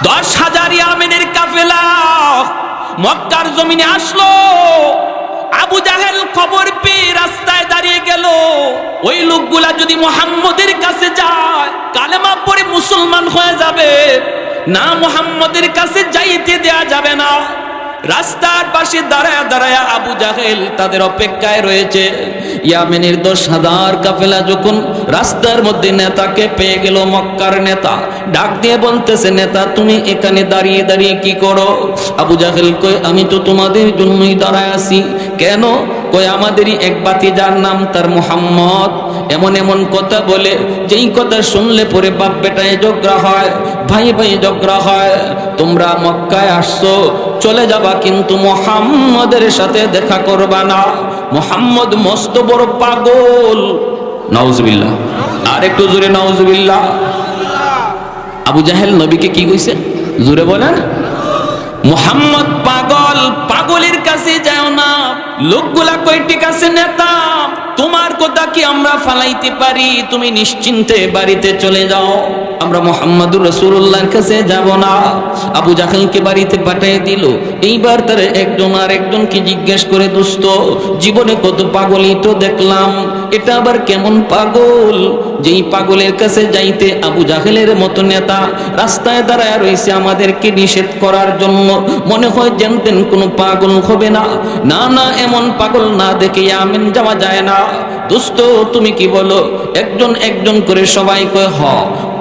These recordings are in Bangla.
10,000 ইয়ামেনের কাফেলা মক্কার জমিনে আসলো। আবু জাহেল খবর পেয়ে রাস্তায় দাঁড়িয়ে গেল, ওই লোকগুলা যদি মুহাম্মদের কাছে যায় কালেমা পড়ে মুসলমান হয়ে যাবে, না মুহাম্মদের কাছে যাইতে দেয়া যাবে না। রাস্তার পাশে দাঁড়ায় দাঁড়ায় আবু জাহেল তাদের অপেক্ষায় রয়েছে। ইয়ামেনের 10,000 কাফেলা যখন রাস্তার মধ্যে নেতাকে পেয়ে গেল, মক্কার নেতা ডাক দিয়ে বলতেছে, নেতা তুমি এখানে দাঁড়িয়ে দাঁড়িয়ে কি করো? আবু জাহেল কয়, আমি তো তোমাদের জন্যই দাঁড়ায় আছি। কেন? কয়, আমাদেরই এক ভাতিজার নাম তার মুহাম্মদ এমন এমন কথা বলে, যেই কথা শুনলে পরে বাপ বেটায় ঝগড়া হয়, ভাই ভাই ঝগড়া হয়। তোমরা মক্কায় আসছো, চলে যাবা কিন্তু মুহাম্মদের সাথে দেখা করবা না। মুহাম্মদ মস্ত বড় পাগল। নাউজুবিল্লাহ, আর একটু জোরে নাউজুবিল্লাহ। আবু জাহেল নবীকে কি কইছে? জোরে বলেন। মুহাম্মদ পাগল, পাগলের কাছে যাও না। লোকগুলা কই, ঠিক আছে নেতা, তোমার কথা কি আমরা ফালাইতে পারি? তুমি নিশ্চিন্তে বাড়িতে চলে যাও, আমরা মুহাম্মদুর রাসূলুল্লাহর কাছে যাব না। আবু জাহেলকে বাড়িতে পাঠিয়ে দিল। এইবার তার একজন আর একজনকে জিজ্ঞেস করে, দোস্ত জীবনে কত পাগলই তো দেখলাম, এটা আবার কেমন পাগল? যেই পাগলের কাছে যাইতে আবু জাহেলের মতো নেতা রাস্তায় দাঁড়ায় রয়েছে আমাদেরকে নিষেধ করার জন্য, মনে হয় জানতেন কোনো পাগল হবে না। না না, এমন পাগল না দেখে ইয়ামেন যাওয়া যায় না। দোস্ত তুমি কি বলো? একজন একজন করে সবাই কয়, হ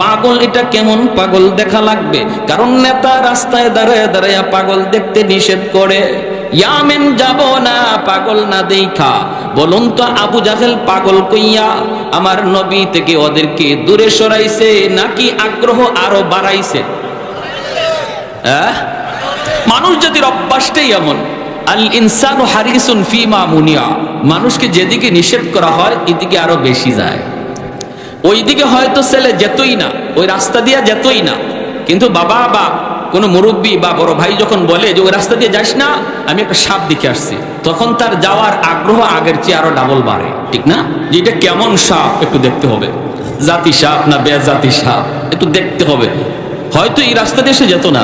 পাগল, এটা কেমন পাগল দেখা লাগবে, কারণ নেতা রাস্তায় দাঁড়ায় দাঁড়ায় পাগল দেখতে নিষেধ করে। ইয়ামেন যাব না পাগল না দেখা। বলুন তো আবু জাহেল পাগল কইয়া আমার নবী থেকে ওদেরকে দূরে সরাইছে নাকি আগ্রহ আরো বাড়াইছে? মানুষ জাতির অভ্যাসটাই এমন, আল ইনসানু হারিসুন ফিমা মুনিয়া। মানুষকে যেদিকে নিষেধ করা হয় এদিকে আরো বেশি যায়। ওইদিকে হয়তো ছেলে যেতই না, ওই রাস্তা দিয়ে যেতই না, কিন্তু বাবা বা কোনো মুরব্বী বা বড় ভাই যখন বলে যে ওই রাস্তা দিয়ে যাস না, আমি একটা সাপ দেখে আসছি, তখন তার যাওয়ার আগ্রহ আগের চেয়ে আরো ডাবল বাড়ে, ঠিক না? যে এটা কেমন সাপ একটু দেখতে হবে, জাতি সাপ না বেজাতি সাপ একটু দেখতে হবে। হয়তো এই রাস্তা দিয়ে সে যেত না,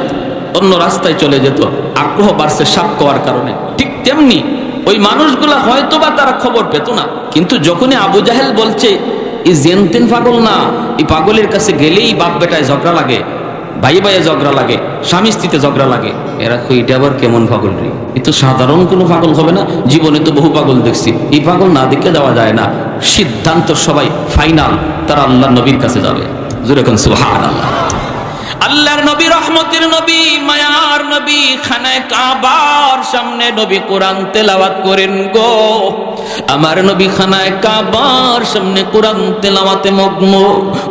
অন্য রাস্তায় চলে যেত, আগ্রহ বাড়ছে সাপ খাওয়ার কারণে। ঠিক তেমনি ওই মানুষগুলা হয়তো বা তারা খবর পেত না, কিন্তু যখনই আবু জাহেল বলছে এই জেনতেন পাগল না, এই পাগলের কাছে গেলেই বাপ বেটায় ঝগড়া লাগে, ভাই ভাইয়ে ঝগড়া লাগে, স্বামী স্ত্রীতে ঝগড়া লাগে, এরা এটা আবার কেমন পাগল রে? এ তো সাধারণ কোনো পাগল হবে না, জীবনে তো বহু পাগল দেখছি, এই পাগল না দেখে যাওয়া যায় না। সিদ্ধান্ত সবাই ফাইনাল, তারা আল্লাহ নবীর কাছে যাবে। জোরে কোন সুবহানাল্লাহ। আল্লাহর নবী, রহমতের নবী, মায়ার নবী, খানায় কাবার সামনে নবী কোরআন তেলাওয়াত করেন গো। আমার নবী খানায় কাবার সামনে কোরআন তেলাওয়াতে মগ্ন।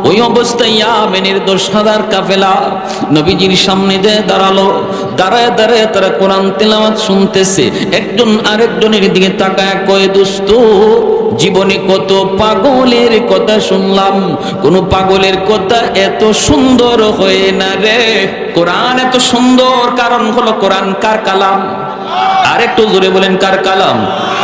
ওই অবস্থায় ইয়ামেনের 10,000 কাফেলা নবীজির সামনে যে দাঁড়ালো, দাঁড়ায় দাঁড়ায় তারা কোরআন তেলাওয়াত শুনতেছে। একজন আরেকজনের দিকে তাকায় কয়, দোস্ত জীবনে কত পাগলের কথা শুনলাম, কোন পাগলের কথা এত সুন্দর হয় না রে। কোরআন এত সুন্দর কারণ হলো কোরআন কার কালাম? আরেকটু জোরে বলেন, কার কালাম?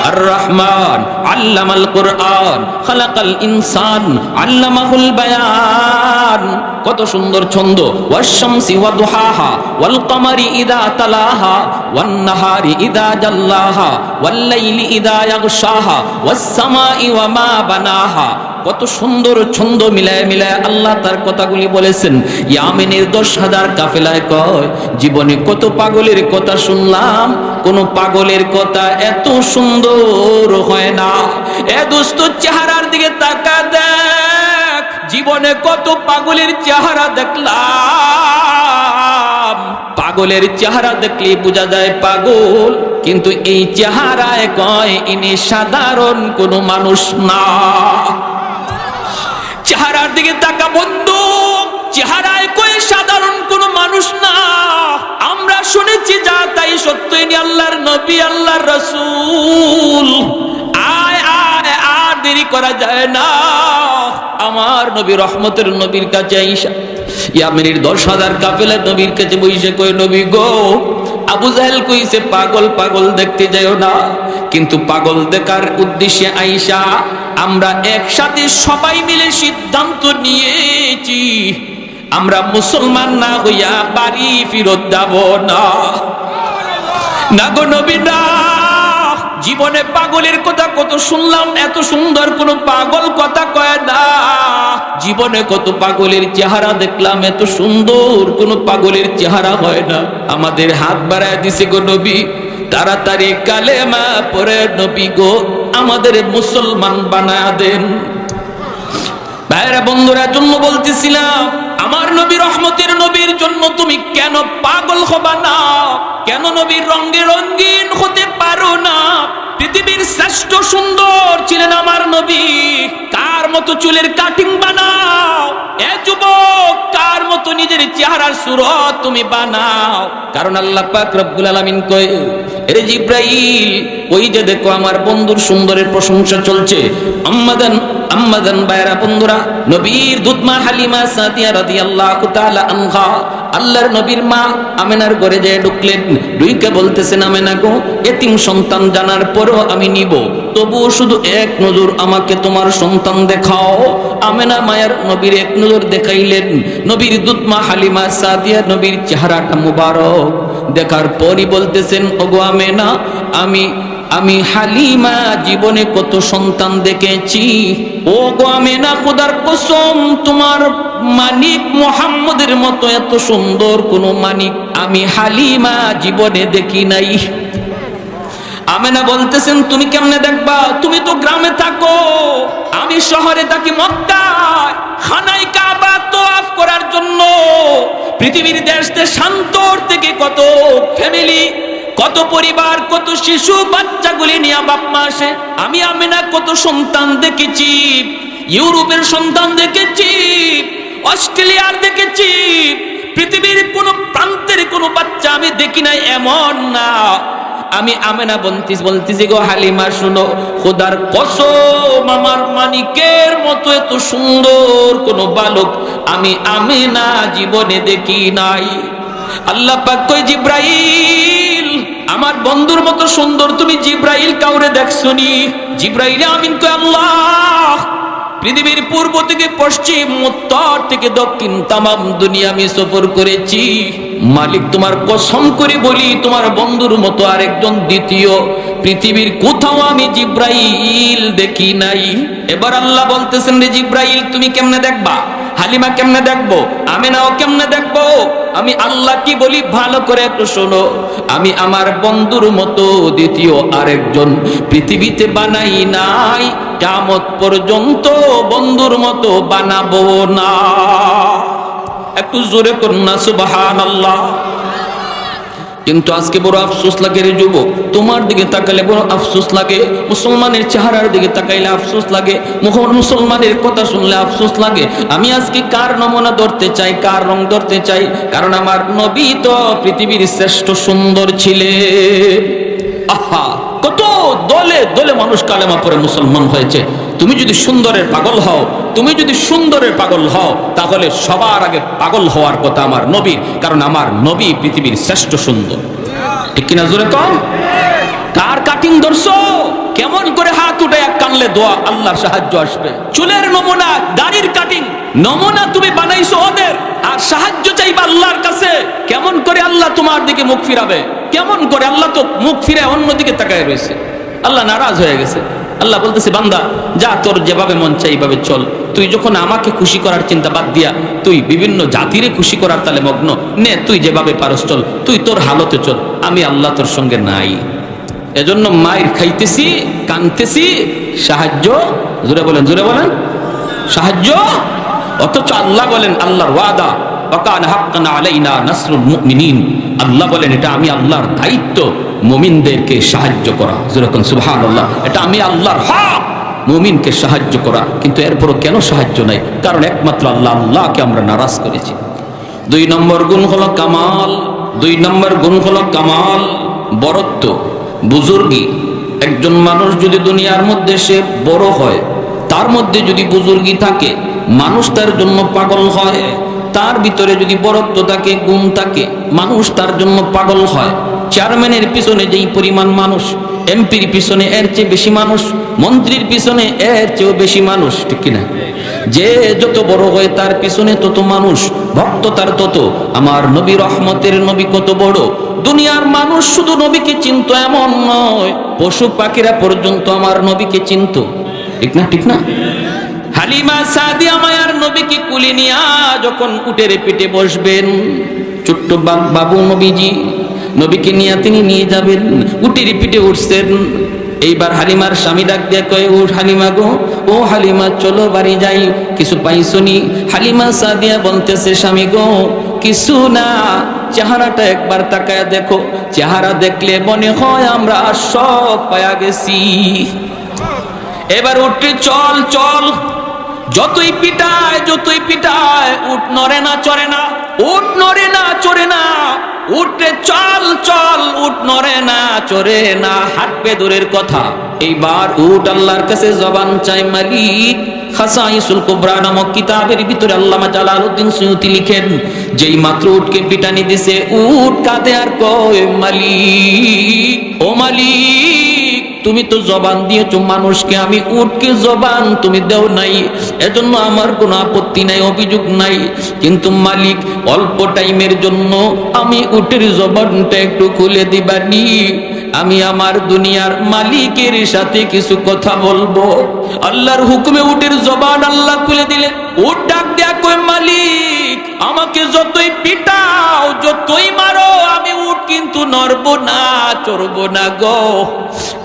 আর রহমান আল্লামাল কোরআন খালাকাল ইনসান আল্লামাহুল বায়ান। কত সুন্দর ছন্দ। ওয়াশ-শামসি ওয়া দুহাহা ওয়াল কমারি ইযা তালাহা ওয়ান নাহারি ইযা জাল্লাহা ওয়াল লাইলি ইযা ইয়াগশাহা ওয়াস সামাই ওয়া মা বানাহা। কত সুন্দর ছন্দ মিলায় মিলায় আল্লাহ তার কথাগুলি বলেছেন। ইয়ামেনের 10,000 কাফেলায় কয়, জীবনে কত পাগলের কথা শুনলাম, কোন পাগলের কথা এত সুন্দর হয় না। এ দোস্ত চেহারার দিকে তাকা দেখ, জীবনে কত পাগলের চেহারা দেখলাম। পাগলের চেহারা দেখলে বোঝা যায় পাগল, কিন্তু এই চেহারায় কয় ইনি সাধারণ কোনো মানুষ না। চেহারার দিকে তাকা বন্ধু, চেহারায় কয় সাধারণ কোনো মানুষ না। আমরা শুনেছি যা তাই সত্য, ইনি আল্লাহর নবী, আল্লাহর রাসূল। আয় আয়, আর দেরি করা যায় না। আমার নবী রহমতের নবীর কাছে আইসা ইয়ামেনের 10,000 কাফেলা নবীর কাছে বইসে কয়, নবী গো, আবু জাহেল কইছে পাগল পাগল দেখতে যাও না, কিন্তু পাগল দেখার উদ্দেশ্যে আইসা আমরা একসাথে সবাই মিলে সিদ্ধান্ত নিয়েছি আমরা মুসলমান না হইয়া বাড়ি ফিরত যাব না। না গো নবী না, জীবনে পাগলের কথা কত শুনলাম, এত সুন্দর কোন পাগল কথা কয় না। জীবনে কত পাগলের চেহারা দেখলাম, এত সুন্দর কোন পাগলের চেহারা হয় না। আমাদের হাত বাড়ায় দিছে গো নবী, তাড়াতাড়ি কালেমা পড়ে নবী গো আমাদের মুসলমান বানায় দেন। ভাইরা বন্ধুরা, জন্য বলতেছিলাম, আমার নবী রহমতের নবীর জন্য তুমি কেন পাগল হবা না? কেন নবীর রঙে রঙিন হতে পারো না? পৃথিবীর শ্রেষ্ঠ সুন্দর ছিলেন আমার নবী, কার মতো চুলের কাটিং বানাও এ যুবক, কার মতো নিজের চেহারার সুরত তুমি বানাও। কারণ আল্লাহ পাক রব্বুল আলামিন কয়, এরে জিব্রাইল, ওই যে দেখো আমার বন্ধুর সুন্দরের প্রশংসা চলছে। আম্মাদান বাইরা বন্ধুরা, নবীর দুধমা হালিমা সাদিয়া রাদিয়াল্লাহু তাআলা আনহা আল্লাহর নবীর মা আমেনার ঘরে যেয়ে ঢুকলেন, ঢুকে বলতেছেন, আমেনা গো, এতিম সন্তান জানার পরও আমি নিব, তবুও শুধু এক নজর আমাকে তোমার সন্তান দেখাও। আমেনা মায়ের নবীর এক নজর দেখাইলেন। নবীর দুধমা হালিমা সাদিয়া নবীর চেহারাটা মুবারক দেখার পরই বলতেছেন, ওগো আমেনা, আমি হালিমা জীবনে কত সন্তান দেখেছি। ও গো আমেনা, খোদার কসম, তোমার মানিক মুহাম্মদের মতো এত সুন্দর কোন মানিক আমি হালিমা জীবনে দেখি নাই। আমেনা বলতেছেন, তুমি কেমনে দেখবা? তুমি তো গ্রামে থাকো, আমি শহরে থাকি মক্কায়, খানায় কাবা তোয়াফ করার জন্য। পৃথিবীর দেশ দেশান্তর থেকে কত ফ্যামিলি, কত পরিবার, কত শিশু বাচ্চাগুলি নিয়ে বাপ মা আসে। আমি আমেনা কত সন্তান দেখেছি, ইউরোপের সন্তান দেখেছি, অস্ট্রেলিয়ার দেখেছি, পৃথিবীর কোন প্রান্তের কোন বাচ্চা আমি দেখি নাই এমন না। আমি আমেনা বলতেছি গো হালিমা, শুনো, খোদার কসম, আমার মানিকের মতো এত সুন্দর কোন বালক আমি আমেনা জীবনে দেখি নাই। আল্লাহ পাক কই, জিব্রাইল, আমার বন্ধুর মতো সুন্দর তুমি জিব্রাইল কাউরে দেখছনি? জিব্রাইল আমিন কই, আল্লাহ, পৃথিবীর পূর্ব থেকে পশ্চিম, উত্তর থেকে দক্ষিণ তামাম দুনিয়া আমি সফর করেছি। মালিক, তোমার কসম করে বলি, তোমার বন্ধুর মতো আরেকজন দ্বিতীয় পৃথিবীর কোথাও আমি জিব্রাইল দেখি নাই। এবার আল্লাহ বলতেছেন, রে জিব্রাইল, তুমি কেমনে দেখবা? হালিমা কেমনে দেখবো? আমেনাও কেমনে দেখবো? আমি আল্লাহ কি বলি ভালো করে একটু শোনো। আমি আমার বন্ধুর মতো দ্বিতীয় আরেকজন পৃথিবীতে বানাই নাই, কিয়ামত পর্যন্ত বন্ধুর মতো বানাবো না। একটু জোরে করুন না সুবহানাল্লাহ। কিন্তু আজকে বড় আফসোস লাগে রে যুবক, তোমার দিকে তাকালে বড় আফসোস লাগে, মুসলমানের চেহারার দিকে তাকাইলে আফসোস লাগে, মুসলমানের কথা শুনলে আফসোস লাগে। আমি আজকে কার নমুনা ধরতে চাই, কার রং ধরতে চাই? কারণ আমার নবী তো পৃথিবীর শ্রেষ্ঠ সুন্দর ছিলেন। আহা, কত দলে দলে মানুষ কালেমা পড়ে মুসলমান হয়েছে। তুমি যদি সুন্দরের পাগল হও, তুমি যদি সুন্দরের পাগল হও, তাহলে সবার আগে পাগল হওয়ার কথা আমার নবীর, কারণ আমার নবী পৃথিবীর শ্রেষ্ঠ সুন্দর। ঠিক কিনা জোরে কম? কার কাটিং ধরছো? কেমন করে হাত উঠে এক কানলে দোয়া, আল্লাহর সাহায্য আসবে। চুলের নমুনা, দাড়ির কাটিং নমুনা তুমি বানাইছো ওদের, আর সাহায্য চাইবা আল্লাহর কাছে। কেমন করে আল্লাহ তোমার দিকে মুখ ফিরাবে? কেমন করে? আল্লাহ তো মুখ ফিরে অন্যদিকে তাকায় রয়েছে। আল্লাহ নারাজ হয়ে গেছে। আল্লাহ বলতেছে, বান্দা যা, তোর যেভাবে মন চাই এইভাবে চল। তুই যখন আমাকে খুশি করার চিন্তা বাদ দিয়া তুই বিভিন্ন জাতিরে খুশি করার তালে মগ্ন, নে তুই যেভাবে পারস চল, তুই তোর হালতে চল, আমি আল্লাহ তোর সঙ্গে নাই। এজন্য মায়ের খাইতেছি, কানতেছি, সাহায্য, জোরে বলেন, জোরে বলেন, সাহায্য। অথচ আল্লাহ বলেন, আল্লাহর ওয়াদা, ওয়াকানা হাক্কান আলাইনা নাসরুল মুমিনিন। আল্লাহ বলেন, এটা আমি আল্লাহর দায়িত্ব মুমিনদেরকে সাহায্য করা। যেরকম সুবহানাল্লাহ, এটা আমি আল্লাহর হক মুমিনকে সাহায্য করা। কিন্তু এরপরও কেন সাহায্য নাই? কারণ একমাত্র আল্লাহকে আমরা নারাজ করেছি। 2 নম্বর গুণ হলো কামাল। 2 নম্বর গুণ হলো কামাল, বরত্ব, বুজুর্গি। একজন মানুষ যদি দুনিয়ার মধ্যে সে বড় হয়, তার মধ্যে যদি বুজুর্গি থাকে, মানুষ তার জন্য পাগল হয়। তার ভিতরে যদি বরত্ব থাকে, গুণ থাকে, মানুষ তার জন্য পাগল হয়। চেয়ারম্যানের পিছনে যেই পরিমাণ মানুষ, এমপির পিছনে এর চেয়ে বেশি মানুষ, মন্ত্রীর পিছনে এর চেয়েও বেশি মানুষ, ঠিক কিনা? যে যত বড় হয় তার পিছনে তত মানুষ, ভক্ত তার তত। আমার নবী রহমতের নবী কত বড়, দুনিয়ার মানুষ শুধু নবীকে চিনতো এমন নয়, পশু পাখিরা পর্যন্ত আমার নবীকে চিনতো। ঠিক না, ঠিক না? হালিমা সাদিয়া মায়ার নবীকে কুলে নিয়া যখন উটের পিঠে বসবেন, ছোট্ট বাবু নবীজি নবীকে নিয়ে তিনি নিয়ে যাবেন, উটের পিঠে উঠছেন। এইবার হালিমার স্বামী ডাক দিয়ে কয়, ও হালিমা গো, ও হালিমা চলো বাড়ি যাই, কিছু পাইছনি? হালিমা সাদিয়া বলতেছে, স্বামী গো কিছু না, চেহারাটা একবার তাকায় দেখো, চেহারা দেখলে মনে হয় আমরা সব পায়া গেছি। এবার উঠে চল চল, যতই পিটায় উঠ নড়ে না চড়ে না, উঠ নড়ে না চড়ে না, উঠে চল চল, উঠ নড়ে না চড়ে না, হাঁটবে দূরের কথা। এইবার উঠ আল্লাহর কাছে জবান চাই, মালিক। খাসাইসুল কুবরা নামক কিতাবের ভিতরে আল্লামা জালালউদ্দিন সুয়ুতি লিখেন, যেই মাত্র উটকে পিটানি দিছে, উট কাঁদে আর কয়, মালিক ও মালিক, তুমি তো জবান দিয়েছো মানুষকে, আমি উটকে জবান তুমি দেও নাই, এজন্য আমার কোনো আপত্তি নাই, অভিযোগ নাই, কিন্তু মালিক অল্প টাইমের জন্য আমি উটের জবানটা একটু খুলে দিবানি, আমি আমার দুনিয়ার মালিকের সাথে কিছু কথা বলবো। আল্লাহর হুকুমে উটের জবান আল্লাহ খুলে দিলেন। উট ডাক দেয়া কই, মালিক আমাকে যতই পিটাও যতই মারো আমি উট কিন্তু নড়বো না চড়বো না গো,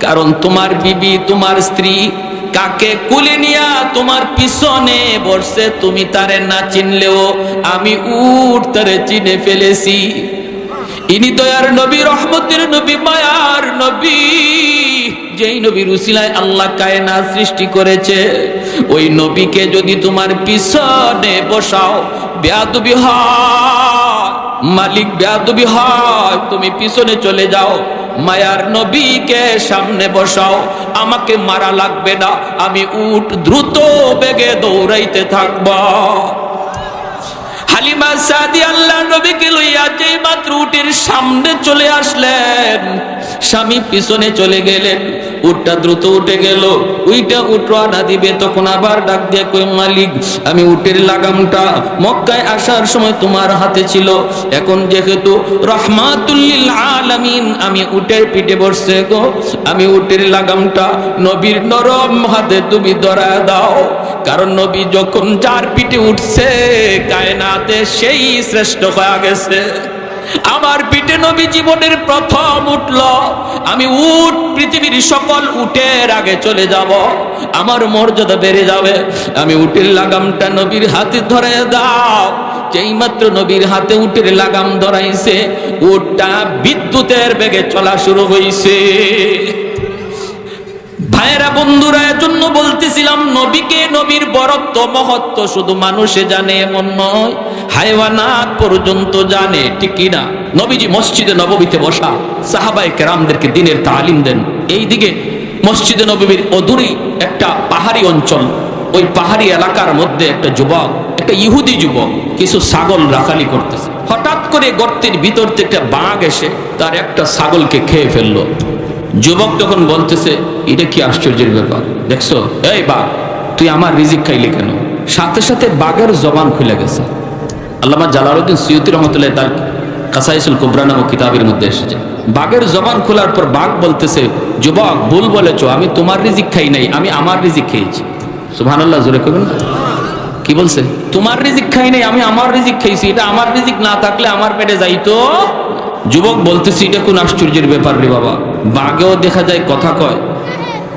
কারণ তোমার বিবি তোমার স্ত্রী কাকে কুলে নিয়া তোমার পিছনে বসছে, তুমি তারে না চিনলেও আমি উট তারে চিনে ফেলেছি। ইনি দয়ার নবী, রহমতের নবী, মায়ার নবী, যেই নবীর উসিলায় আল্লাহ কায়নাত সৃষ্টি করেছে, ওই নবীকে যদি তোমার পিছনে বসাও বেয়াদবি হয়, মালিক বেয়াদবি হয়, তুমি পিছনে চলে যাও, মায়ার নবীকে সামনে বসাও, আমাকে মারা লাগবে না, আমি উট দ্রুত বেগে দৌড়াইতে থাকব। হালিমা সাদিয়া আল্লাহ নবীকে লইয়া যেই মাত্র উটের সামনে চলে আসলেন, স্বামী পিছনে চলে গেলেন, উটটা দ্রুত উঠে গেল, উইটা উট রওনা দিবে, তখন আবার ডাক দিয়ে কই, মালিক আমি উটের লাগামটা মক্কায় আসার সময় তোমার হাতে ছিল, এখন যেহেতু রহমাতুল লিল আলামিন আমি উটের পিঠে বসছে গো, আমি উটের লাগামটা নবীর নরম হাতে তুমি ধরায় দাও, কারণ নবী যখন যার পিঠে উঠছে কায়নাতে সেই শ্রেষ্ঠ হয়ে গেছে। আমার পিঠে নবী জীবনের প্রথম উঠল, আমি উট পৃথিবীর সকল উটের আগে চলে যাব, আমার মর্যাদা বেড়ে যাবে। আমি উটের লাগামটা নবীর হাতে ধরে দাও, যেই মাত্র নবীর হাতে উটের লাগাম ধরাইছে, উটটা বিদ্যুতের বেগে চলা শুরু হয়েছে। ভাইরা বন্ধুরা, এজন্য বলতেছিলাম নবীকে, নবীর বরত্ব মহত্ব শুধু মানুষে জানে এমন নয়, হায়ওয়ানাত পর্যন্ত জানে, ঠিক কিনা? নবীজি মসজিদে নববীতে বসা সাহাবায়ে কেরামদেরকে দ্বীনের তালিম দেন। এইদিকে মসজিদে নববীর অদূরেই একটা পাহাড়ি অঞ্চল, ওই পাহাড়ি এলাকার মধ্যে একটা যুবক, একটা ইহুদি যুবক কিছু ছাগল রাখালি করতেছে। হঠাৎ করে গর্তের ভিতর থেকে একটা বাঘ এসে তার একটা ছাগলকে খেয়ে ফেললো। যুবক তখন বলতেছে, এটা কি আশ্চর্যের ব্যাপার, দেখছো এই বাঘ তুই আমার রিজিক খাইলি কেন? সাথে সাথে বাঘের জবান খুলে গেছে। আল্লামা জালালউদ্দিন সুয়ুতি রহমতুল্লাহ তার কাসাইসুল কুবরা নামক কিতাবের মধ্যে এসেছে, বাঘের জবান খোলার পর বাঘ বলতেছে, যুবক ভুল বলেছো, আমি তোমার রিজিক খাই নাই, আমি আমার রিজিক খেয়েছি। সুবহানাল্লাহ, জোরে কইবেন না? কি বলছে? তোমার রিজিক খাই নাই, আমি আমার রিজিক খেয়েছি, এটা আমার রিজিক না থাকলে আমার পেটে যাইতো। যুবক বলতেছি, এটা কোন আশ্চর্যের ব্যাপার রে বাবা, বাঘেও দেখা যায় কথা কয়।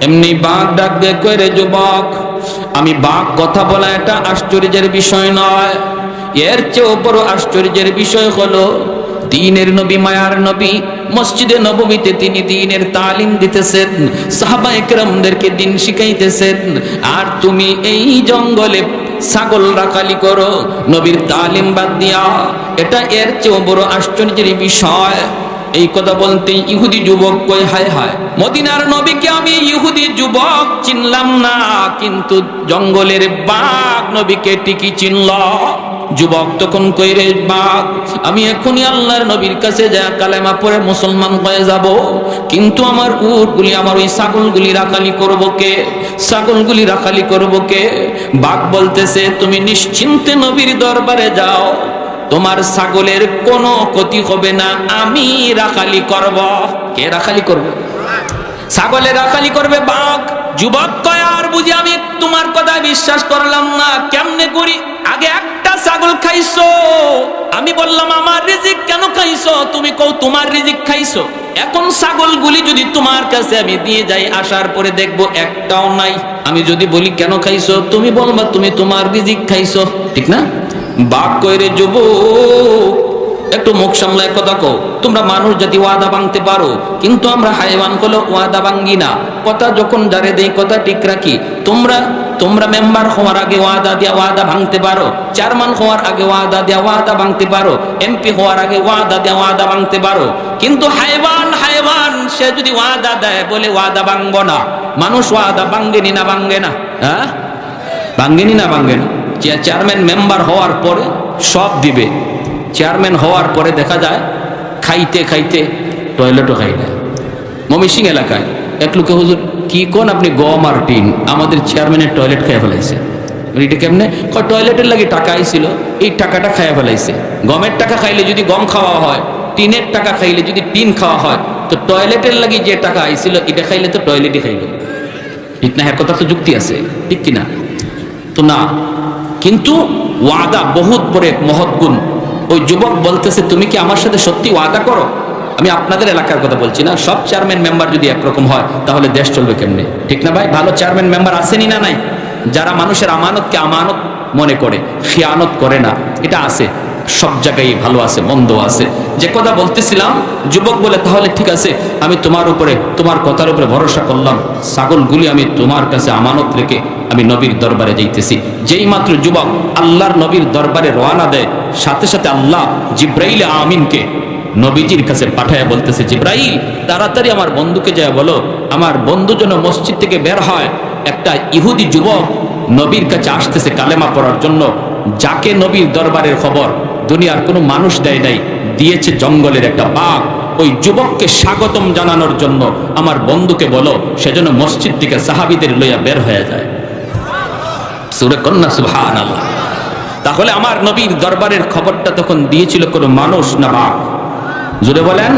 এমনি বাঘ ডাক দিয়ে কয়, রে যুবক, আমি বাঘ কথা বলা এটা আশ্চর্যের বিষয় নয়, এর চেয়ে বড় আশ্চর্যের বিষয় হলো দ্বীনের নবী, মায়ার নবী মসজিদে নববীতে তিনি দ্বীনের তালিম দিতেছেন, সাহাবায়ে কেরামদেরকে দ্বীন শিখাইতেছেন, আর তুমি এই জঙ্গলে ছাগল রাখালি করো নবীর তালিম বাদ দিয়া, এটা এর চেয়ে বড় আশ্চর্যের বিষয়। এই কথা বলতে ইহুদি যুবক কয়, হায় হায়, মদিনার নবীকে আমি ইহুদি যুবক চিনলাম না, কিন্তু জঙ্গলের বাঘ নবীকে ঠিকই চিনল। যুবক তখন কইরে বাপ, আমি এখনই আল্লাহর নবীর কাছে যা কালেমা পড়ে মুসলমান হয়ে যাব, কিন্তু আমার উটগুলি, আমার ওই ছাগলগুলি রাখালি করব কে? ছাগলগুলি রাখালি করব কে? বাঘ বলতেছে, তুমি নিশ্চিন্তে নবীর দরবারে যাও, তোমার ছাগলের কোনো ক্ষতি হবে না, আমি রাখালি করব। কে রাখালি করবে? ছাগলে রাখালি করবে বাঘ। যুবক কয়, আর বুঝি আমি তোমার কথা বিশ্বাস করলাম না, কেমনে করি? আগে একটা ছাগল খাইছো, আমি বললাম আমার রিজিক কেন খাইছো, তুমি কও তোমার রিজিক খাইছো। এখন ছাগলগুলি যদি তোমার কাছে আমি দিয়ে যাই, আসার পরে দেখবো একটাও নাই, আমি যদি বলি কেন খাইছো, তুমি বলবা তুমি তোমার রিজিক খাইছো, ঠিক না? বাঘ কইরে, যুবক একটু মুখ সামলায় কথা কও, তোমরা মানুষ যদি ওয়াদা ভাঙতে পারো, কিন্তু আমরা হাইওয়ান হলো ওয়াদা ভাঙ্গি না, কথা যখন যারে দেই কথা ঠিক রাখি। তোমরা মেম্বার হওয়ার আগে ওয়াদা দিয়া ওয়াদা ভাঙতে পারো, চেয়ারম্যান হওয়ার আগে ওয়াদা দিয়া ওয়াদা ভাঙতে পারো, এমপি হওয়ার আগে ওয়াদা দিয়া ওয়াদা ভাঙতে পারো, কিন্তু হাইওয়ান সে যদি ওয়াদা দেয় বলে ওয়াদা ভাঙবো না, মানুষ ওয়াদা ভাঙ্গেনি না ভাঙ্গে না? হ্যাঁ, ভাঙ্গেনি না ভাঙ্গে না? চেয়ারম্যান মেম্বার হওয়ার পরে সব দিবে, চেয়ারম্যান হওয়ার পরে দেখা যায় খাইতে খাইতে টয়লেটও খাই না। ময়মনসিংহ এলাকায় এক লোকে, হুজুর কি কোন আপনি, গম আর টিন, আমাদের চেয়ারম্যানের টয়লেট খেয়ে ফেলাইছে। এটা কেমনে? টয়লেটের লাগে টাকা আইছিল, এই টাকাটা খাইয়া ফেলাইছে। গমের টাকা খাইলে যদি গম খাওয়া হয়, টিনের টাকা খাইলে যদি টিন খাওয়া হয়, তো টয়লেটের লাগে যে টাকা আইছিল এটা খাইলে তো টয়লেটই খাইল, ঠিক না? এর কথা তো যুক্তি আছে, ঠিক কিনা? তো না, কিন্তু ওয়াদা বহুত বড় এক মহৎ গুণ। ওই যুবক বলতেছে, তুমি কি আমার সাথে সত্যি ওয়াদা করো? আমি আপনাদের এলাকার কথা বলছি না, সব চেয়ারম্যান মেম্বার যদি একরকম হয় তাহলে দেশ চলবে কেমনে, ঠিক না ভাই? ভালো চেয়ারম্যান মেম্বার আসেনি না নাই? যারা মানুষের আমানতকে আমানত মনে করে, খিয়ানত করে না, এটা আছে। সব জায়গায় ভালো আছে, মন্দ আছে। যে কথা বলতেছিলাম, যুবক বলে, তাহলে ঠিক আছে, আমি তোমার উপরে, তোমার কথার উপরে ভরসা করলাম, ছাগলগুলি আমি তোমার কাছে আমানত রেখে আমি নবীর দরবারে যাইতেছি। যেই মাত্র যুবক আল্লাহর নবীর দরবারে রওনা দেয়, সাথে সাথে আল্লাহ জিব্রাইল আমিনকে নবীজির কাছে পাঠায় বলতেছে, জিব্রাইল তাড়াতাড়ি আমার বন্ধুকে যায় বলো, আমার বন্ধু যেন মসজিদ থেকে বের হয়, একটা ইহুদি যুবক নবীর কাছে আসতেছে কালেমা পড়ার জন্য, যাকে নবীর দরবারের খবর দুনিয়ার কোনো মানুষ দেয় নাই, দিয়েছে জঙ্গলের একটা বাঘ। ওই যুবককে স্বাগতম জানানোর জন্য আমার বন্ধুকে বলো, সেজন্য মসজিদ থেকে সাহাবীদের লইয়া বের হয়ে যায়। সূরা কন্যা, সুবহানাল্লাহ। তাহলে আমার নবীর দরবারের খবরটা তখন দিয়েছিল কোনো মানুষ না বাঘ? জোরে বলেন।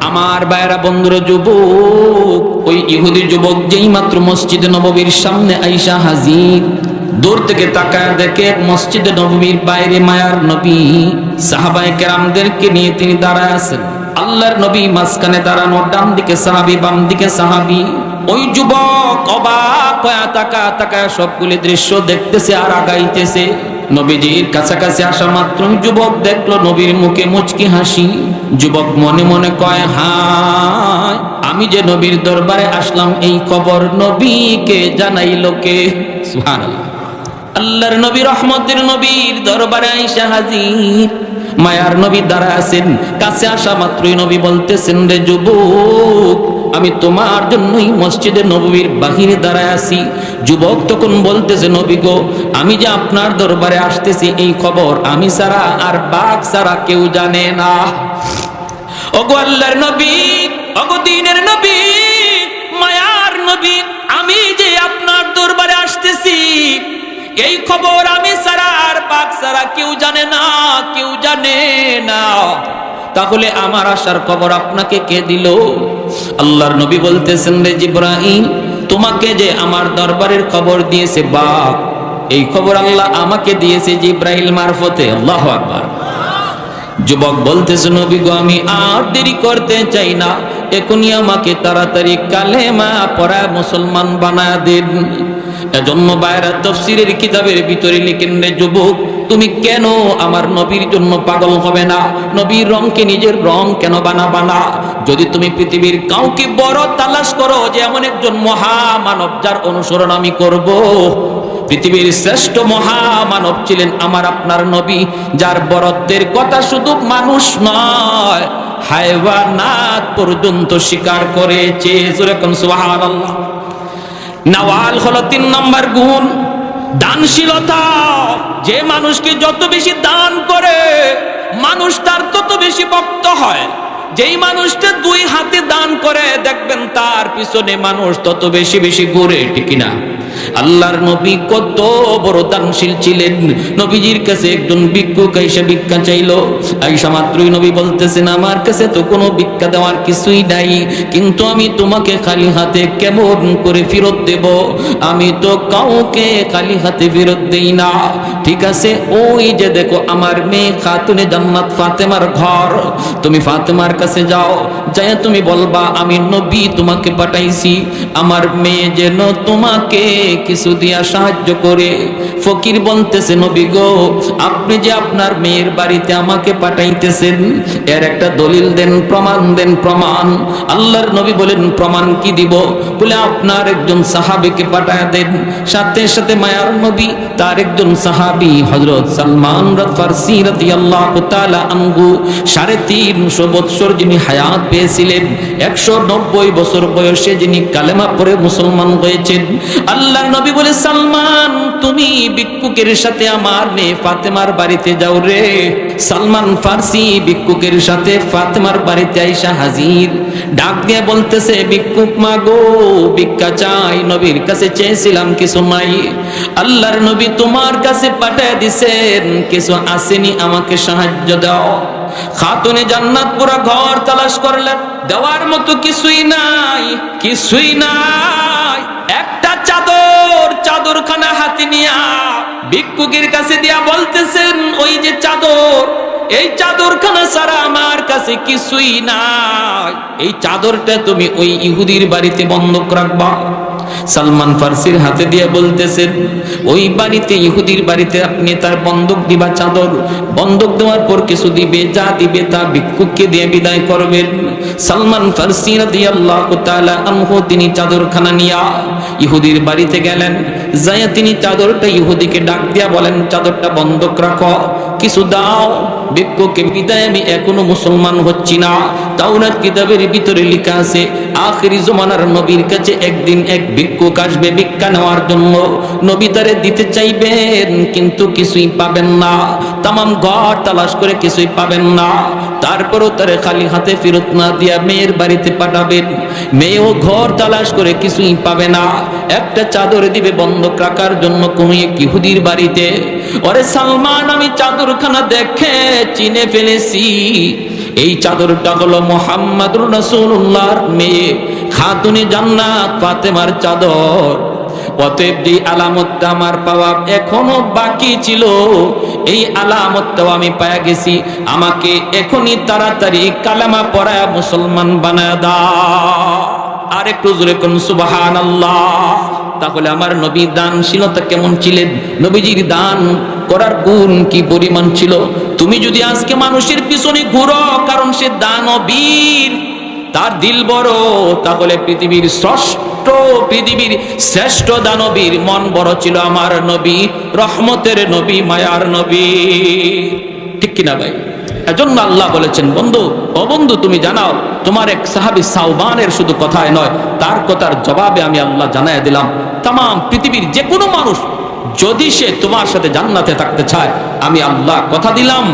আমার ভাইরা, বন্ধুরা, যুবক, ওই ইহুদি যুবক যেই মাত্র মসজিদে নববীর সামনে আইসা হাজির, দূর থেকে তাকায় দেখে মসজিদে নববীর বাইরে মায়ার নবী সাহাবায়ে কেরামদেরকে নিয়ে তিনি দাঁড়ায় আছেন। আল্লাহর নবী মাঝখানে দাঁড়ানো, ডান দিকে সাহাবী, বাম দিকে সাহাবী। ওই যুবক অবাক হয়ে তাকায় সবগুলি দৃশ্য দেখতেছে আর আগাইতেছে। নবীজির কাছাকাছি আসা মাত্র যুবক দেখলো নবীর মুখে মুচকি হাসি। যুবক মনে মনে কয়, হায়, আমি যে নবীর দরবারে আসলাম এই খবর নবীকে জানাইলো কে? সুবহানাল্লাহ। আল্লাহর নবী, রহমতের নবীর দরবারে আইসা হাজির, মায়ার নবী দাঁড়া আছেন। কাছে আসা মাত্রই নবী বলতেছেন, রে যুবক, আমি তোমার জন্যই মসজিদে নববীর বাহিরে দাঁড়ায় আছি। যুবক তখন বলতেছে, নবী গো, আমি যে আপনার দরবারে আসতেছি এই খবর আমি ছাড়া আর বাঘ ছাড়া কেউ জানে না। ওগো আল্লাহর নবী, ওগো দ্বীনের নবী, মায়ার নবী, আমি যে আপনার দরবারে আসতেছি এই খবর আমি ছাড়া আর বাঘ ছাড়া কেউ জানে না, কেউ জানে না। তাহলে আমার আসার খবর আপনাকে কে দিল? আল্লাহর নবী বলতেছেন, রে জিবরাইল, তোমাকে যে আমার দরবারের খবর দিয়েছে বাঘ, এই খবর আল্লাহ আমাকে দিয়েছে জিবরাইল মারফতে। আল্লাহু আকবার। যুবক বলতেছে, নবী গো, আমি আর দেরি করতে চাই না, এখনই আমাকে তাড়াতাড়ি কালেমা পড়া মুসলমান বানায় দেন। এজন্য বাইরা তাফসীরের কিতাবের ভিতরে লিখেন, রে যুবক, তুমি কেন আমার নবীর জন্য পাগল হবে না? নবীর রংকে নিজের রং কেন বানাবা না? যদি তুমি পৃথিবীর কাউকে বড় তালাশ করো যে এমন একজন মহামানব যার অনুসরণ আমি করব, পৃথিবীর শ্রেষ্ঠ মহামানব ছিলেন আমার আপনার নবী, যার বরত্বের কথা শুধু মানুষ নয়, হায়ওয়ানাত পর্যন্ত স্বীকার করেছে। সুবহানাল্লাহ। নওয়াল হলো 3 নম্বর গুণ। দানশীলতা, যে মানুষকে যত বেশি দান করে মানুষ তার তত বেশি ভক্ত হয়। যেই মানুষটা দুই হাতে দান করে দেখবেন তার পিছনে মানুষ তত বেশি বেশি ঘুরে, ঠিক না? আল্লাহর নবী কত বড় দানশীল ছিলেন। নবীজির কাছে একজন ভিক্ষুক এসে ভিক্ষা চাইলো। আয়েশা মাত্রই নবী বলতেছেন, আমার কাছে তো কোনো ভিক্ষা দেওয়ার কিছুই নাই, কিন্তু আমি তোমাকে খালি হাতে কেমন করে ফেরত দেব? আমি তো কাউকে খালি হাতে ফেরত দেই না। ঠিক আছে, ওই যে দেখো আমার মেয়ে খাতুনে জান্নাত ফাতেমার ঘর, তুমি ফাতেমার কাছে যাও, যাই তুমি বলবা আমি নবী তোমাকে পাঠাইছি, আমার মেয়ে যেন তোমাকে কিছু দিয়া সাহায্য করে। ফকির বলতেছে, নবী গো, আপনি যে আপনার মেয়ের বাড়িতে আমাকে পাঠাইতেছেন এর একটা দলিল দেন, প্রমাণ দেন, প্রমাণ। আল্লাহর নবী বলেন, প্রমাণ কি দিব? বলে আপনার একজন সাহাবীকে পাঠায় দেন। সাথে সাথে মায়ার নবী তার একজন সাহাবী হযরত সালমান ফারসি রাদিয়াল্লাহু তাআলা আনহু 350 বছর যিনি হায়াত পেয়েছিলেন, 190 বছর বয়সে যিনি কালেমা পড়ে মুসলমান হয়েছেন, আল্লাহর নবী বলে, সালমান তুমি ভিক্ষুকের সাথে আমার মেয়ে ফাতেমার বাড়িতে যাও রে। সালমান ফারসি ভিক্ষুকের সাথে ফাতেমার বাড়িতে আইসা হাজির। ডাক দিয়ে বলতেছে, ভিক্ষুক মাগো, ভিক্ষা চাই, নবীর কাছে চেয়েছিলাম কিছু নাই, আল্লাহর নবী তোমার কাছে পাঠিয়ে দিছেন, কিছু আসেনি, আমাকে সাহায্য দাও। খাতুনে জান্নাত পুরো ঘর তালাশ করলেন, দেওয়ার মতো কিছুই নাই, কিছুই নাই। একটা চাদরখানা হাতে নিয়া ভিক্ষুকের কাছে দিয়া বলতেছেন, ওই যে চাদর, এই চাদরখানা ছাড়া আমার কাছে কিছুই নাই, এই চাদরটা তুমি ওই ইহুদির বাড়িতে বন্ধক রাখবা। সালমান ফারসির হাতে দিয়ে বলতেছেন, ওই বাড়িতে, ইহুদির বাড়িতে আপনি তার বন্ধক দিবা চাদর, বন্ধক দেওয়ার পর কিছু দিবে, যা দিবে তা ভিক্ষুককে দিয়ে বিদায় করবেন। সালমান ফারসি রাদিয়াল্লাহু তাআলা আনহু তিনি চাদরখানা নিয়া ইহুদির বাড়িতে গেলেন। যাইয়া তিনি চাদরটা ইহুদিকে ডাক দিয়া বলেন, চাদরটা বন্ধক রাখো, কিছু দাও, ভিক্ষুককে বিদায়, আমি এখনো মুসলমান হচ্ছি না। তাওরাত কিতাবের ভিতরে লেখা আছে, আখিরি জমানার নবীর কাছে একদিন এক ভিক্ষুক আসবে ভিক্ষা নেওয়ার জন্য। নবী তারে দিতে চাইবেন কিন্তু কিছুই পাবেন না, তামাম ঘর তালাশ করে কিছুই পাবেন না। তারপরও তারে খালি হাতে ফেরত না দিয়া মেয়ের বাড়িতে পাঠাবেন। মেয়েও ঘর তালাশ করে কিছুই পাবে না, একটা চাদর দিবে বন্ধক রাখার জন্য কোন এক ইহুদির বাড়িতে। ওরে সালমান, আমি চাদরখানা দেখে চিনে ফেলেছি, এই চাদরটা হলো মুহাম্মদুর রাসূলুল্লাহর মেয়ে খাতুনে জান্নাত ফাতেমার চাদর। অতএব যে আলামতটা আমার পাওয়া এখনো বাকি ছিল, এই আলামতটাও আমি পায়া গেছি, আমাকে এখনই তাড়াতাড়ি কালেমা পড়ায়া মুসলমান বানায়া দাও। আর একটু জোরে কোন সুবহানাল্লাহ। তাহলে আমার নবী দানশীলতা কেমন ছিলেন, নবীজির দান করার গুণ কি পরিমাণ ছিল। তুমি যদি আজকে মানুষের পিছনে ঘুরো কারণ সে দানবীর, তার দিল বড়, তাহলে পৃথিবীর শ্রেষ্ঠ দানবীর মন বড় ছিল আমার নবী, রহমতের নবী, মায়ার নবী, ঠিক কিনা ভাই? এজন্য আল্লাহ বলেছেন, বন্ধু, ও বন্ধু, তুমি জানাও, তোমার এক সাহাবী সাওবানের শুধু কথায় নয়, তার কথার জবাবে আমি আল্লাহ জানায় দিলাম, তাম পৃথিবীর যে কোনো মানুষ যদি সে তোমার সাথে জান্নাতে থাকতে চায়, আমি আল্লাহ কথা দিলাম,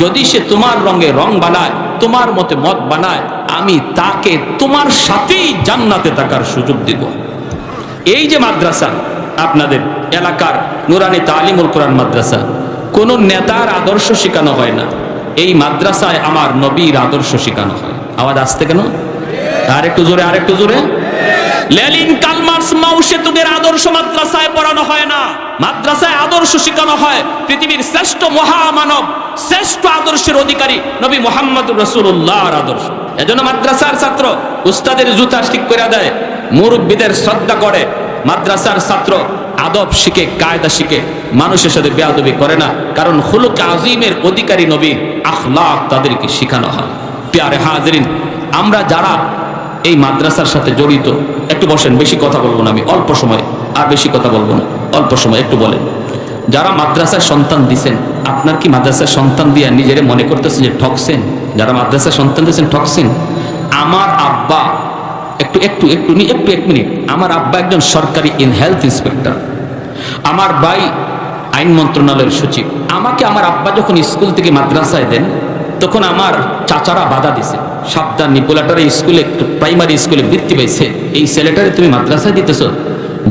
যদি সে তোমার রঙে রং বানায়, তোমার মতে মত বানায়, আমি তাকে তোমার সাথেই জান্নাতে থাকার সুযোগ দিব। এই যে মাদ্রাসা, আপনাদের এলাকার নুরানি তালিমুল কোরআন মাদ্রাসা, কোন নেতার আদর্শ শেখানো হয় না, এই মাদ্রাসায় আমার নবীর আদর্শ শেখানো হয়। আওয়াজ আসতে কেন? আরেকটু জোরে, আরেকটু জোরে। লেনিন, কার্ল মার্কস, মাও সেতুংয়ের আদর্শ মাদ্রাসায় পড়ানো হয় না, মাদ্রাসায় আদর্শ শেখানো হয় পৃথিবীর শ্রেষ্ঠ মহামানব, শ্রেষ্ঠ আদর্শের অধিকারী নবী মুহাম্মদুর রাসূলুল্লাহর আদর্শ। এজন্য মাদ্রাসার ছাত্র উস্তাদের জুতা ঠিক করে দেয়, মুরব্বীদের শ্রদ্ধা করে, মাদ্রাসার ছাত্র আদব শিখে, কায়দা শিখে, মানুষের সাথে বেয়াদবি করে না, কারণ খুলুক আজিমের অধিকারী নবীর আখলাক তাদেরকে শেখানো হয়। প্যারে হাজিরিন, আমরা যারা এই মাদ্রাসার সাথে জড়িত, একটু বসেন, বেশি কথা বলবো না, আমি অল্প সময়, আর বেশি কথা বলবো না, অল্প সময় একটু বলেন। যারা মাদ্রাসার সন্তান দিছেন, আপনার কি মাদ্রাসার সন্তান দিয়ে নিজেরে মনে করতেছেন যে ঠকছেন? যারা মাদ্রাসার সন্তান দিয়েছেন ঠকছেন? আমার আব্বা, এক মিনিট, আমার আব্বা একজন সরকারি হেলথ ইন্সপেক্টর, আমার ভাই আইন মন্ত্রণালয়ের সচিব। আমাকে আমার আব্বা যখন স্কুল থেকে মাদ্রাসায় দেন তখন আমার চাচারা বাধা দিছে, সাবধান, নিপোলাটারে স্কুলে, প্রাইমারি স্কুলে বৃত্তি পাইছে, এই ছেলেটারে তুমি মাদ্রাসায় দিতেছ,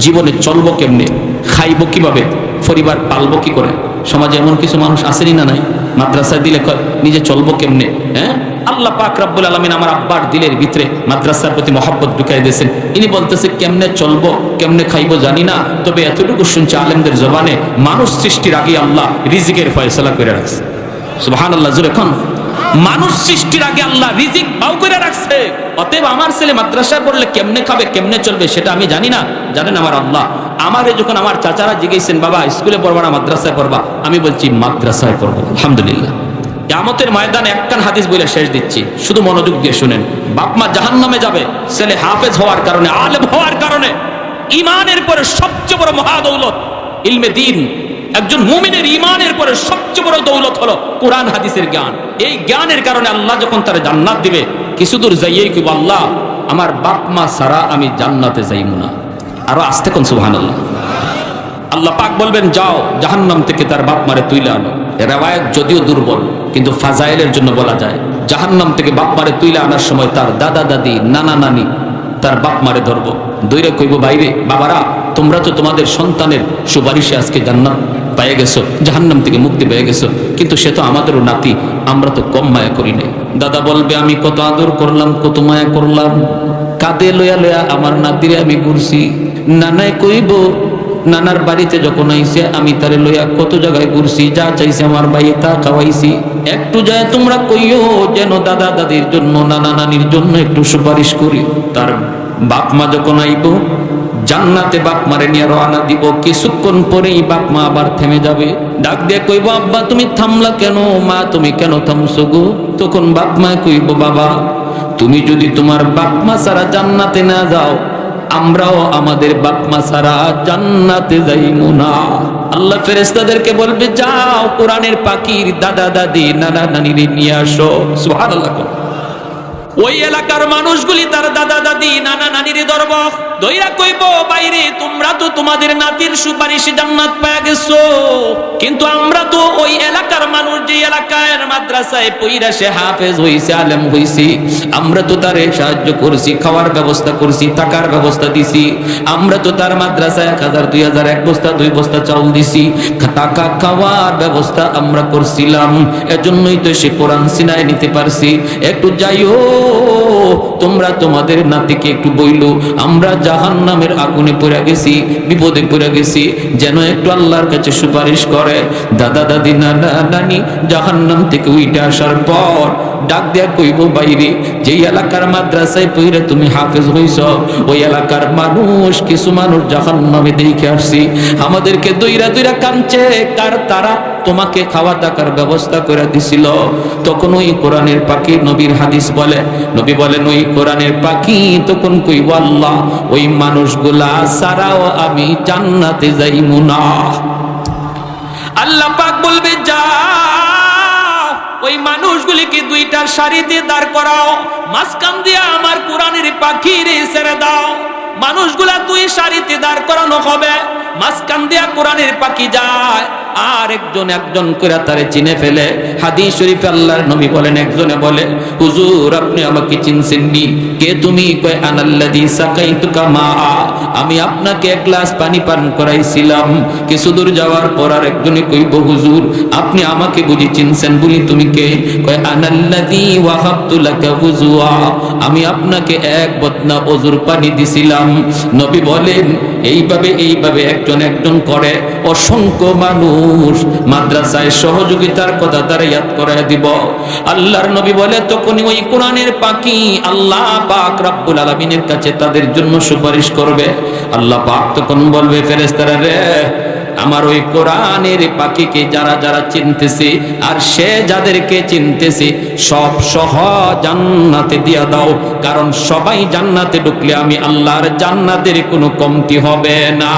জীবনে চলবো কেমনে, খাইবো কিভাবে, পরিবার পালবো কি করে? সমাজে এমন কিছু মানুষ আসেনি না নাই, মাদ্রাসায় দিলে নিজে চলবো কেমনে? হ্যাঁ, আল্লাহ পাক রব্বুল আলামিন আমার আব্বার দিলের ভিতরে মাদ্রাসার প্রতি মহব্বত ঢুকাই দিয়েছেন। ইনি বলতেছে কেমনে চলবো কেমনে খাইবো জানি না, তবে এতটুকু শুনছে আলেমদের জবানে, মানুষ সৃষ্টির আগে আল্লাহ রিজিকের ফয়সালা করে রাখছে। সুবহানাল্লাহ, জোরে এখন মানুষ সৃষ্টির আগে আল্লাহ রিজিক বাউ করে রাখছে। অতএব আমার ছেলে মাদ্রাসায় পড়লে কেমনে খাবে কেমনে চলবে সেটা আমি জানি না, জানেন আমার আল্লাহ। আমারে যখন আমার চাচারা জিজ্ঞেসেন বাবা স্কুলে পড়বা না মাদ্রাসায় পড়বা, আমি বলছি মাদ্রাসায় পড়বো। আলহামদুলিল্লাহ। কিয়ামতের ময়দানে একখান হাদিস বলে শেষ দিচ্ছি, শুধু মনোযোগ দিয়ে শুনেন। বাপ মা জাহান্নামে যাবে, ছেলে হাফেজ হওয়ার কারণে, আলেম হওয়ার কারণে। ঈমানের পরে সবচেয়ে বড় মহাদৌলত ইলমে দ্বীন। একজন মুমিনের ঈমানের পরে সবচেয়ে বড় দৌলত হলো কোরআন হাদিসের জ্ঞান। এই জ্ঞানের কারণে আল্লাহ যখন তার জান্নাত দিবে, কিছু দূর যাইয়েই কি আল্লাহ আমার বাপ মা ছাড়া আমি জান্নাতে যাইমু না। আরো আস্তে কোন সুবহানাল্লাহ। আল্লাহ পাক বলবেন যাও জাহান্নাম থেকে তার বাপ মারে তুইলে আনো। রিওয়ায়াত যদিও দুর্বল কিন্তু ফাজাইলের জন্য বলা যায়, জাহান্নাম থেকে বাপ মারে তুইলে আনার সময় তার দাদা দাদি নানা নানি তার বাপ মারে ধরবো, দইরে কইব বাইরে বাবারা তোমরা তো তোমাদের সন্তানের সুপারিশে আজকে জান্নাত পেয়ে গেছো, জাহান্নাম থেকে মুক্তি পেয়ে গেছো, কিন্তু সে তো আমাদেরও নাতি, আমরা তো কম মায়া করি নাই। দাদা বলবে আমি কত আদর করলাম, কত মায়া করলাম, কাঁধে লয়া লয়া আমার নাতিরে আমি ঘুরছি। নানায় কইব নানার বাড়িতে যখন আইছে আমি তারে লইয়া কত জায়গায় ঘুরছি, যা চাইছে আমার ভাই তা খাওয়াইছি। একটু যায় তোমরা কইও যেন দাদা দাদির জন্য নানা নানির জন্য একটু সুপারিশ করি। তার বাপ মা যখন আইব জান্নাতে বাপ মারে নিয়ে রওনা দিব, কিছুক্ষণ পরেই বাপ মা আবার থেমে যাবে। ডাক দিয়ে কইব আব্বা তুমি থামলা কেন, মা তুমি কেন থামছো গো? তখন বাপ মা কইব বাবা তুমি যদি তোমার বাপ মা ছাড়া জান্নাতে না যাও, আমরাও আমাদের বাপ মা ছাড়া জান্নাতে যাইমু না। আল্লাহ ফেরেশতাদেরকে বলবে যাও কোরআনের পাখির দাদা দাদি নানা নানিরে নিয়ে আসো। সুবহানাল্লাহ। ওই এলাকার মানুষগুলি তার দাদা দাদি নানা নানিরে ধরব, দইরা কইব বাইরে তোমরা তো তোমাদের নাতির সুপারিশে জান্নাত পেয়ে গেছো, কিন্তু আমরা তো ওই এলাকার মানুষ, যে এলাকার মাদ্রাসায় পইরা সে হাফেজ হইছে আলেম হইছি, আমরা তো তারে সাহায্য করছি, খাওয়ার ব্যবস্থা করছি, টাকার ব্যবস্থা দিছি, আমরা তো তার মাদ্রাসায় 1000 2000 এক বস্তা 2 বস্তা চাউল দিছি, টাকা খাওয়ার ব্যবস্থা আমরা করছিলাম, এজন্যই তো সে কোরআন সিনায় নিতে পারছি। একটু যাইও তোমরা তোমাদের নাতিকে একটু বইলো আমরা জাহান্নামের আগুনে পড়ে গেছি, বিপদে পড়ে গেছি, যেন একটু আল্লাহর কাছে সুপারিশ করে। দাদা দাদি নানা নানি জাহান্নাম থেকে উইঠে আসার পর ডাক দেয়া কইব বাইরে যেই এলাকার মাদ্রাসায় পইরা তুমি হাফেজ হইছ, ওই এলাকার মানুষ কিছু মানুষ জাহান্নামে দেখে আসছি, আমাদেরকে দইরা দইরা কাঁদছে, কার তারা তোমাকে খাওয়া টাকার ব্যবস্থা করে দিছিল। তখন ওই কোরআনের পাখি নবীর হাদিস বলে, নবী বলেন ওই কোরআনের পাখি তখন কইব আল্লাহ ওই মানুষগুলা ছাড়াও আমি জান্নাতে যাইমু না। আল্লাহ পাক বলবে যাও ওই মানুষগুলিকে দুইটা সারিতে দাঁড় করাও, মাঝখান দিয়া আমার কোরআনের পাখিরে ছেড়ে দাও। মানুষগুলা দুই সারিতে দাঁড় করানো হবে, মাঝখান দিয়া কোরআনের পাখি যায়, আর একজন একজন করে তারে চিনে ফেলে। হাদিস শরীফে আল্লাহর নবী বলেন, একজনে বলে হুজুর আপনি আমাকে চিনছেননি? কে তুমি? কয় আনাল্লাযী সাকাইতুকা মা, আমি আপনাকে এক গ্লাস পানি পান করাইছিলাম। কিছু দূর যাওয়ার পর আর একজনে কইব হুজুর আপনি আমাকে বুঝি চিনছেন? বলি তুমি কে? কয় আনাল্লাযী ওয়াহাবতু লাকা ওযুআ, আমি আপনাকে এক বদনা ওযুর পানি দিছিলাম। নবী বলেন এইভাবে এইভাবে একজন একজন করে অসংখ্য মানুষ মাদ্রাসায় সহযোগিতার কথা তারা ইয়াদ করায় দিব। আল্লাহর নবী বলে তখনই ওই কোরআনের পাখি আল্লাহ পাক রব্বুল আলামিনের কাছে তাদের জন্য সুপারিশ করবে। আল্লাহ পাক তখন বলবে ফেরেশতারা রে আমার ওই কোরআনের পাখিকে যারা যারা চিনতেছে আর সে যাদেরকে চিনতেছে সব সহ জান্নাতে দিয়া দাও, কারণ সবাই জান্নাতে ঢুকলে আমি আল্লাহর জান্নাতের কোনো কমতি হবে না।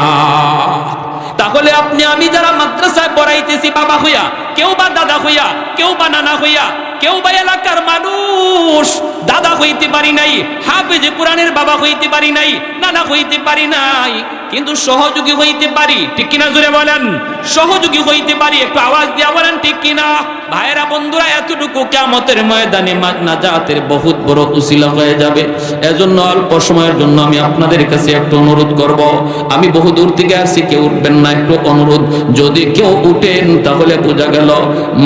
তাহলে আপনি আমি যারা মাদ্রাসায় পড়াইতেছি বাবা হইয়া, কেউ বা দাদা হইয়া, কেউ বা নানা হইয়া, কেউ বা এলাকার মানুষ, দাদা হইতে পারি নাই, হাফেজে কোরআনের বাবা হইতে পারি নাই, নানা হইতে পারি নাই, কিন্তু সহযোগী হইতে পারি, ঠিক কিনা জোরে বলেন? সহযোগী হইতে পারি, একটু আওয়াজ দিয়ে বলেন ঠিক কিনা? ভাইরা বন্ধুরা, এতটুকু কিয়ামতের ময়দানে নাজাতের বহুত বড় উসিলা হয়ে যাবে। এজন্য অল্প সময়ের জন্য আমি আপনাদের কাছে একটু অনুরোধ করব, আমি বহু দূর থেকে আসছি, কেউ উঠবেন না, একটু অনুরোধ, যদি কেউ উঠেন তাহলে বোঝা গেল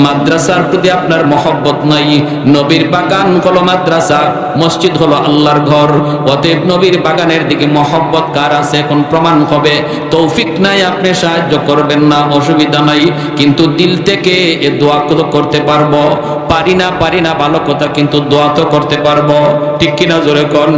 মাদ্রাসার প্রতি আপনার মহব্বত নাই। নবীর বাগান হলো মাদ্রাসা, মসজিদ হলো আল্লাহর ঘর, অতএব নবীর বাগানের দিকে মহব্বত কার আছে এখন প্রমাণ হবে। তৌফিক নাই, আপনি সাহায্য করবেন না, অসুবিধা নাই, কিন্তু দিল থেকে এ দোয়া করতে পারবো। পারি না ভালো কথা, কিন্তু দোয়া তো করতে পারবো, ঠিক কিনা জোরে কোন?